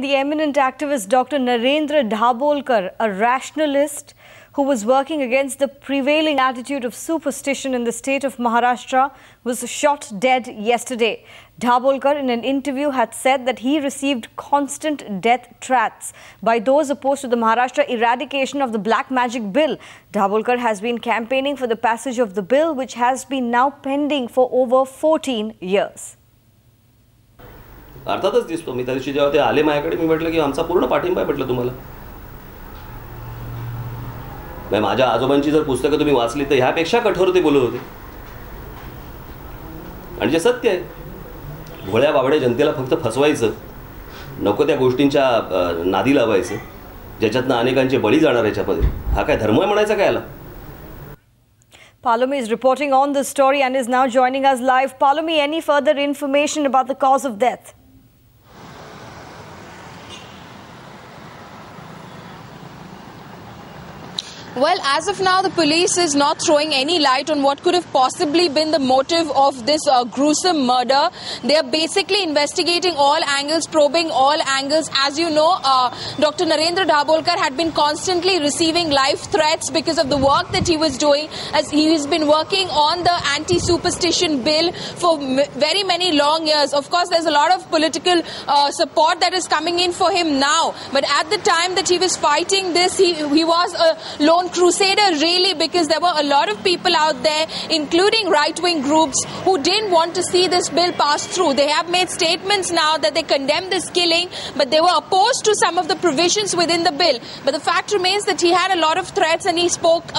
The eminent activist Dr. Narendra Dabholkar, a rationalist who was working against the prevailing attitude of superstition in the state of Maharashtra, was shot dead yesterday. Dabholkar, in an interview, had said that he received constant death threats by those opposed to the Maharashtra eradication of the Black Magic Bill. Dabholkar has been campaigning for the passage of the bill, which has been now pending for over 14 years. अर्थातच दिसतो. मी त्या दिवशी जेव्हा ते आले माझ्याकडे, मी म्हटलं की आमचा पूर्ण पाठिंबा आहे म्हटलं तुम्हाला. माझ्या आजोबांची जर पुस्तकं तुम्ही वाचली तर ह्यापेक्षा कठोर ते बोलत होते. आणि जे सत्य आहे, भोळ्या बाबड्या जनतेला फक्त फसवायचं, नको त्या गोष्टींच्या नादी लावायचं, ज्याच्यातनं अनेकांचे बळी जाणार याच्यामध्ये. हा काय धर्म आहे म्हणायचा काय याला? Palomi is reporting on this story and is now joining us live. Palomi, any further information about the cause of death? Well, as of now, the police is not throwing any light on what could have possibly been the motive of this gruesome murder. They are basically investigating all angles, probing all angles. As you know, Dr. Narendra Dabholkar had been constantly receiving life threats because of the work that he was doing, as he has been working on the anti-superstition bill for very many long years. Of course, there's a lot of political support that is coming in for him now. But at the time that he was fighting this, he was a lone crusader, really, because there were a lot of people out there, including right-wing groups, who didn't want to see this bill pass through. They have made statements now that they condemn this killing, but they were opposed to some of the provisions within the bill. But the fact remains that he had a lot of threats and he spoke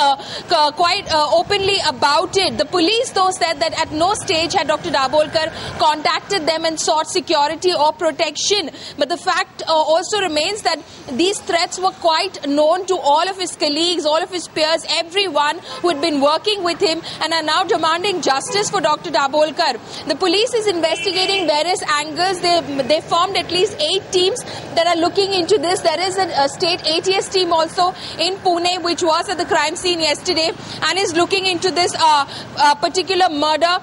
quite openly about it. The police, though, said that at no stage had Dr. Dabholkar contacted them and sought security or protection. But the fact also remains that these threats were quite known to all of his colleagues, all of his peers, everyone who had been working with him, and are now demanding justice for Dr. Dabholkar. The police is investigating various angles. They formed at least 8 teams that are looking into this. There is a state ATS team also in Pune, which was at the crime scene yesterday and is looking into this particular murder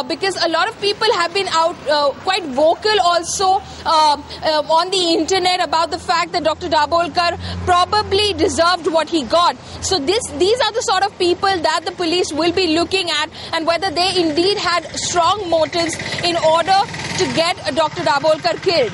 because a lot of people have been out quite vocal also on the internet about the fact that Dr. Dabholkar probably deserved what he got. So these are the sort of people that the police will be looking at, and whether they indeed had strong motives in order to get Dr. Dabholkar killed.